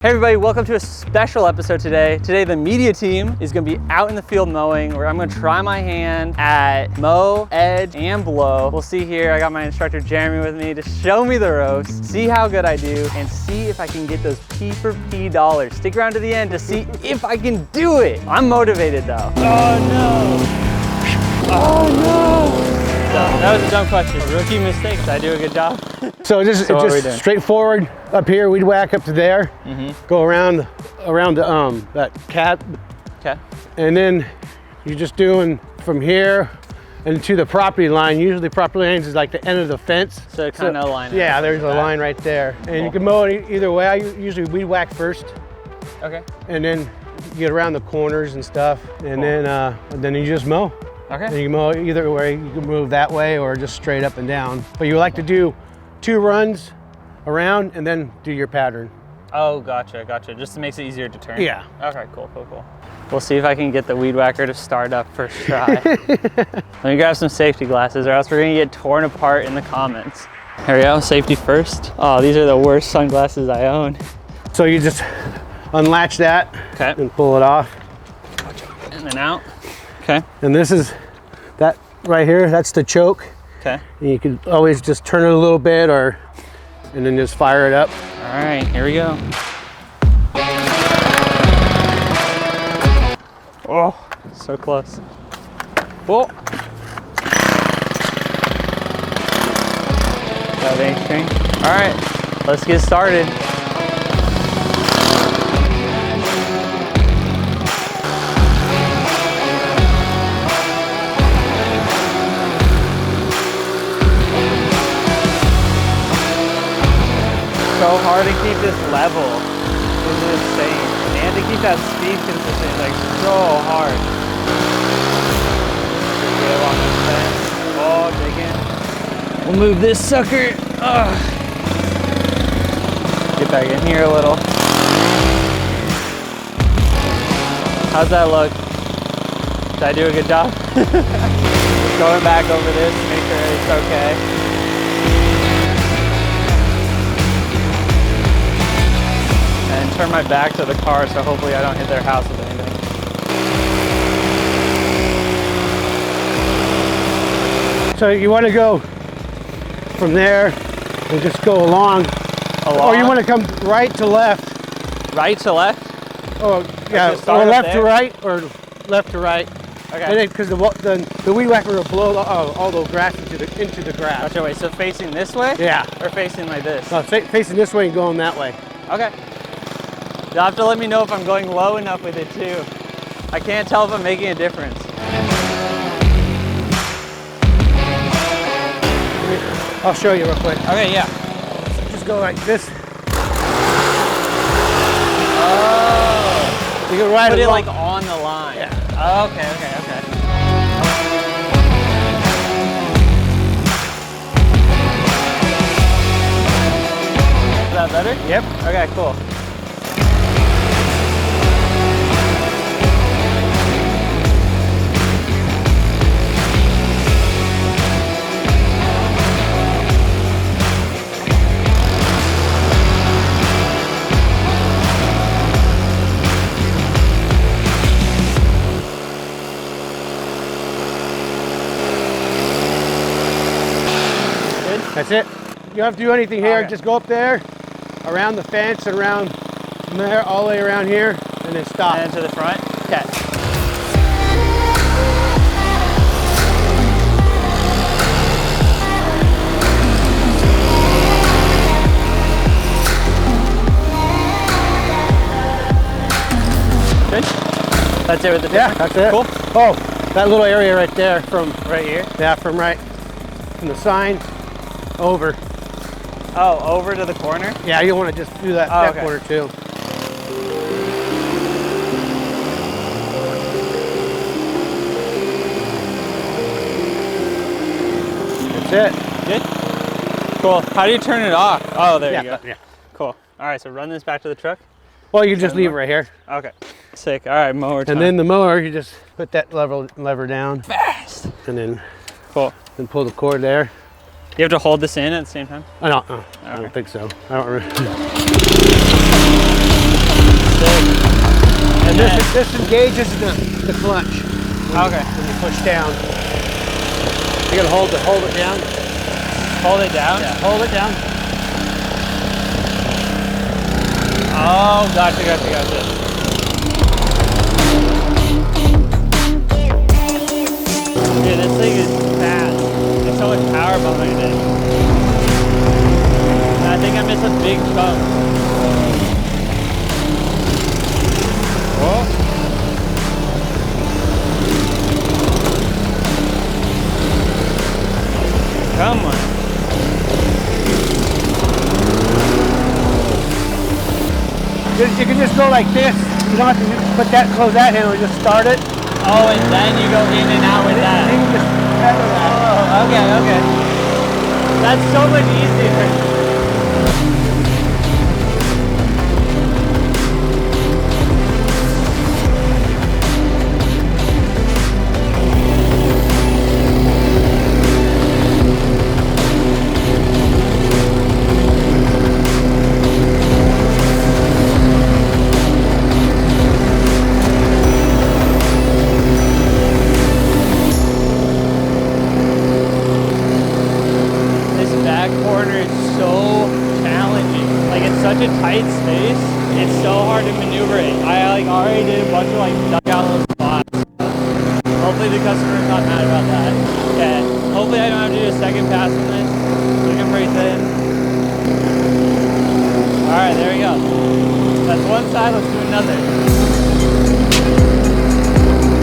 Hey everybody, welcome to a special episode today. Today the media team is gonna be out in the field mowing, where I'm gonna try my hand at mow, edge, and blow. We'll see here. I got my instructor Jeremy with me to show me the ropes, see how good I do, and see if I can get those P for P dollars. Stick around to the end to see if I can do it. I'm motivated though. Oh no. Oh no. So that was a dumb question. Rookie mistakes. I do a good job. So just straightforward up here. We'd whack up to there, go around that cap, Okay. and then you're just doing from here and to the property line. Usually the property line is like the end of the fence. So kind of line. Yeah, there's a line right there, and you can mow it either way. I usually weed whack first, Okay. and then you get around the corners and stuff, and then you just mow. Okay. And you can mow either way. You can move that way or just straight up and down. But you like to do 2 runs around and then do your pattern. Oh, gotcha. Just makes it easier to turn. Yeah. Okay, cool. We'll see if I can get the weed whacker to start up first try. Let me grab some safety glasses or else we're gonna get torn apart in the comments. Here we go, safety first. Oh, these are the worst sunglasses I own. So you just unlatch that and pull it off. And then out. Okay. And this is that right here, that's the choke. Okay. And you can always just turn it a little bit and then just fire it up. All right, here we go. Oh, so close. Whoa. Got any string? All right, let's get started. So hard to keep this level. This is insane. And to keep that speed consistent, like so hard. Get on this fence. Oh, digging. We'll move this sucker. Ugh. Get back in here a little. How's that look? Did I do a good job? Going back over this, make sure it's okay. And turn my back to the car so hopefully I don't hit their house with anything. So you want to go from there and just go along. Or you want to come right to left. Right to left? Oh, yeah, or left to right or left to right. Okay. Because the weed whacker will blow all the grass into the grass. Gotcha, wait, so facing this way? Yeah. Or facing like this? No, facing this way and going that way. Okay. You'll have to let me know if I'm going low enough with it too. I can't tell if I'm making a difference. I'll show you real quick. Okay, yeah. Just go like this. Oh. You can ride Put it it like on the line. Yeah. Oh, okay. Is that better? Yep. Okay, cool. That's it. You don't have to do anything here. Okay. Just go up there, around the fence, and around from there, all the way around here, and then stop. And to the front. Okay. Good. That's it with the dipper? Yeah, that's it. Cool. Oh, that little area right there from Right here? yeah, from the sign over. Oh, over to the corner? Yeah, you want to just do that, Oh, okay. corner too. That's it. Good? Cool. How do you turn it off? Oh, there you go. Yeah. Cool. All right, so run this back to the truck. Well, you just leave it right here. Okay. Sick. All right, mower time. And then the mower, you just put that lever down. Fast. And then Cool. pull the cord there. You have to hold this in at the same time? I don't think so. I don't remember. then. This engages the clutch. Okay. When you push down. You gotta hold it down. Hold it down? Yeah, hold it down. Oh, gotcha. Dude, this thing is fast. There's so much power behind it. And I think I missed a big chunk. Whoa. Come on. You can just go like this. You don't have to put that, close that handle, you just start it. Oh, and then you go in and out with that. You can just pedal that. Oh, okay. That's so much easier. Such a tight space, it's so hard to maneuver it. I already did a bunch of dugout little spots. Hopefully the customer's not mad about that. Okay, hopefully I don't have to do a second pass on this. Looking pretty thin. Alright, there we go. That's one side, let's do another.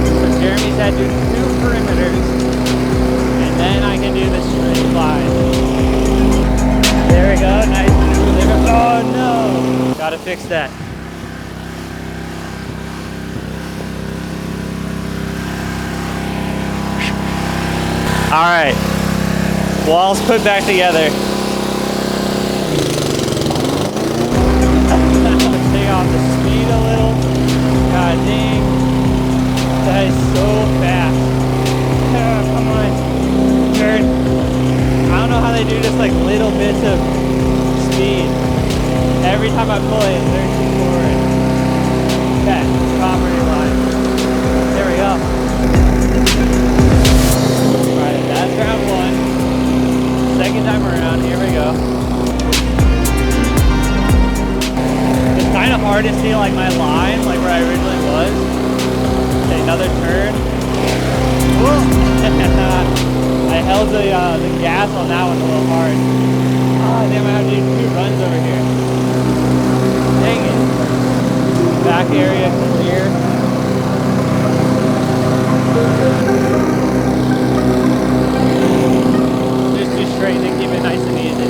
So Jeremy said do 2 perimeters, and then I can do the straight line. There we go, nice. Oh no! Gotta fix that. Alright. Walls put back together. Let's take off the speed a little. God dang. That is so fast. Come on. Turn. I don't know how they do just little bits of speed. Every time I pull it, there's forward. Okay, property line. There we go. Alright, that's round 1. Second time around, here we go. It's kind of hard to see my line, where I originally was. Okay, another turn. I held the gas on that one a little hard. Oh, damn, I have to do 2 runs over here. Dang it. Back area clear. Just too straight to keep it nice and easy.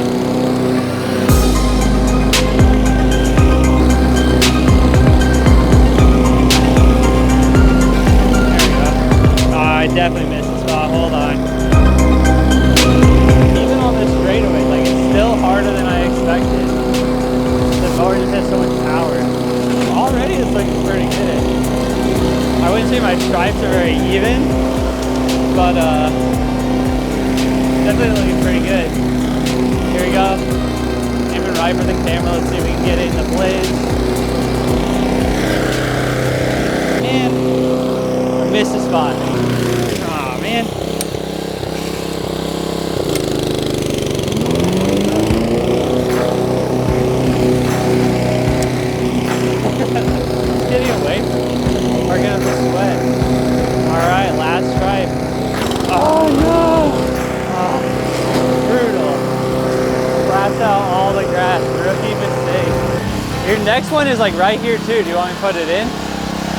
There we go. Oh, I definitely missed the spot. Hold on. Even on this straightaway, it's still harder than I expected. The mower just has so much power. Already it's looking pretty good. I wouldn't say my stripes are very even, but definitely looking pretty good. Here we go. Aiming right for the camera. Let's see if we can get it in the blaze. And I missed the spot. Aw, man. Getting away from me. We're gonna sweat. Alright, last stripe. Oh no! Oh, brutal. Blast out all the grass. Rookie mistake. Your next one is right here too. Do you want me to put it in?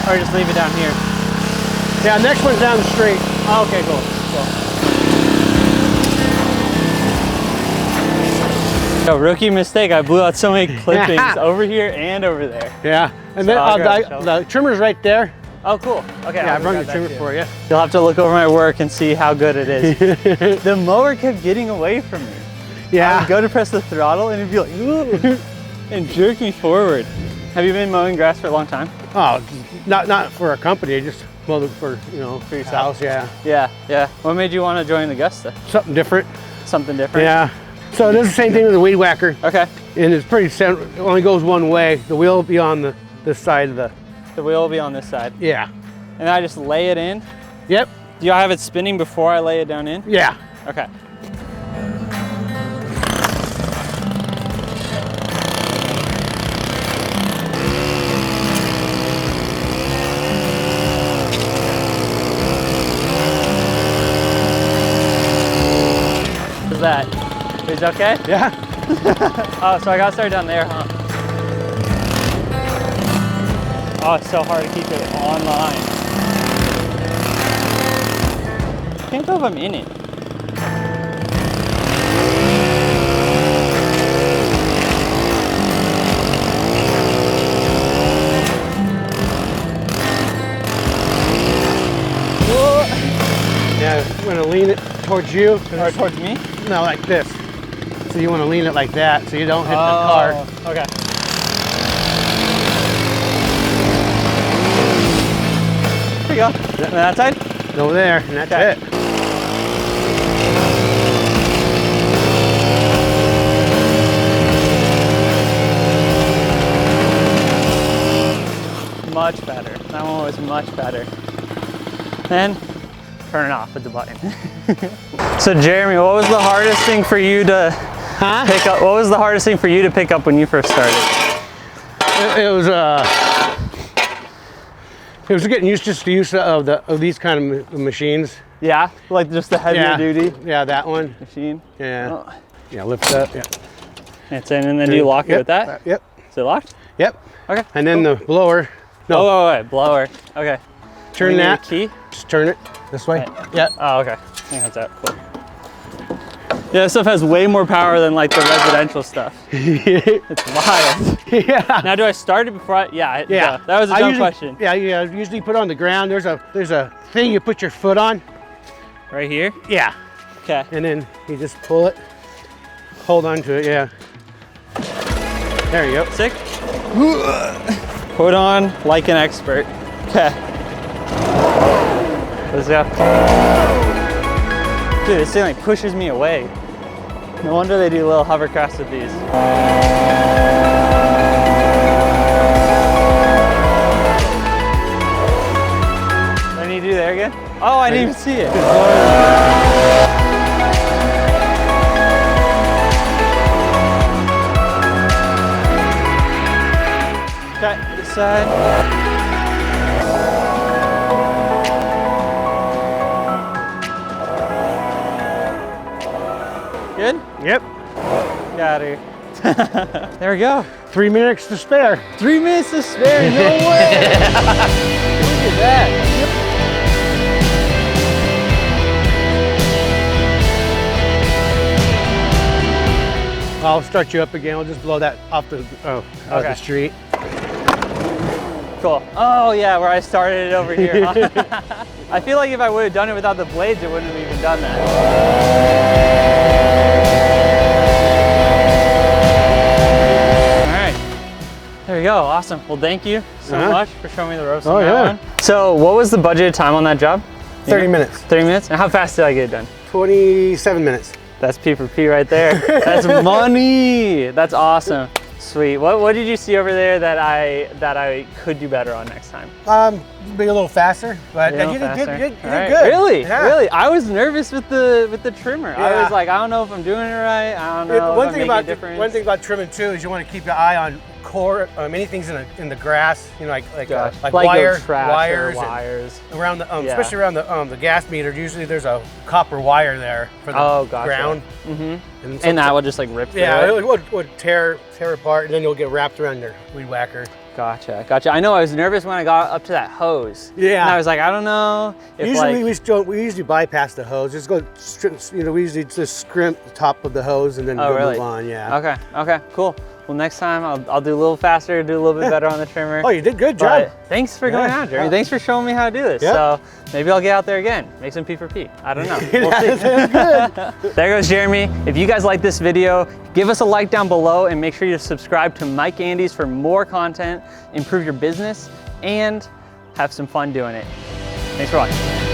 Or just leave it down here? Yeah, next one's down the street. Oh, okay, cool. Rookie mistake. I blew out so many clippings over here and over there. Yeah, and So then the trimmer's right there. Oh, cool. Okay. Yeah, I brought the trimmer for you. You'll have to look over my work and see how good it is. The mower kept getting away from me. Yeah. I would go to press the throttle and it'd be ooh, and jerk me forward. Have you been mowing grass for a long time? Oh, not for a company, just mow it for for yourself. house. Yeah. Yeah. What made you want to join Augusta? Something different. Something different. Yeah. So this is the same thing with the weed whacker. Okay. And it's pretty simple. It only goes one way. The wheel will be on this side of the The wheel will be on this side. Yeah. And I just lay it in. Yep. Do you have it spinning before I lay it down in? Yeah. Okay. What's that? Is it okay? Yeah. Oh, so I gotta start down there, huh? Oh, it's so hard to keep it on line. I can't tell if I'm in it. Whoa. Yeah, you want to lean it towards you. Or towards me? No, like this. So you want to lean it like that so you don't hit the Oh, car. okay. There you go. On that side? Go there, and that's Okay. it. Much better. That one was much better. Then turn it off with the button. So Jeremy, what was the hardest thing for you to pick up? What was the hardest thing for you to pick up when you first started? It was getting used to these kind of machines. Yeah, like just the heavier duty Yeah, that one. machine. Yeah. Oh. Yeah, lift up. Yeah. It's in, and then do you lock it with that? Yep. Is it locked? Yep. Okay. And then the blower. No. Oh, wait, blower. Okay. Turn We need a that. key. Just turn it this way. Right. Yep. Oh, okay. I think that's it. Cool. Yeah, this stuff has way more power than like the residential stuff. It's wild. Yeah. Now, do I start it before I? Yeah. Yeah. That was a dumb question. Yeah, yeah. Usually put on the ground. There's a thing you put your foot on. Right here. Yeah. Okay. And then you just pull it. Hold on to it. Yeah. There you go. Sick. Put on like an expert. Okay. Let's go. Dude, this thing like pushes me away. No wonder they do little hovercrafts with these. What do you do there again? Oh, I didn't even see it. Okay, this side. Good? Yep. Got her. There we go. 3 minutes to spare. 3 minutes to spare, no way! Look at that. I'll start you up again. I'll just blow that off the off the street. Cool. Oh yeah, where I started it over here. Huh? I feel like if I would have done it without the blades, it wouldn't have even done that. All right. There we go. Awesome. Well, thank you so much for showing me the ropes on that one. So what was the budgeted time on that job? 30 minutes. 30 minutes? And how fast did I get it done? 27 minutes. That's P for P right there. That's money. That's awesome. Sweet. What did you see over there that I could do better on next time? Be a little faster, but you did good. You did good. Really? Yeah. Really? I was nervous with the trimmer. I Yeah. was like, I don't know if I'm doing it right. I don't know if I'm making a difference. One thing about trimming too is you want to keep your eye on core. Anything's in the grass. You know, like wires, around the especially around the gas meter. Usually there's a copper wire there for the ground. Mm-hmm. And that would just like rip through Yeah, it. it would tear apart, and then you'll get wrapped around your weed whacker. Gotcha, gotcha. I know I was nervous when I got up to that hose. Yeah. And I was like, I don't know if Usually we usually bypass the hose. Just go, we usually just scrimp the top of the hose and then move on. Yeah. Okay, cool. Well, next time I'll do a little faster, do a little bit better on the trimmer. Oh, you did good job. But thanks for going out, Jeremy. Thanks for showing me how to do this. Yeah. So maybe I'll get out there again, make some P for P. I don't know. We'll see. Good. There goes Jeremy. If you guys like this video, give us a like down below and make sure you subscribe to Mike Andes for more content, improve your business, and have some fun doing it. Thanks for watching.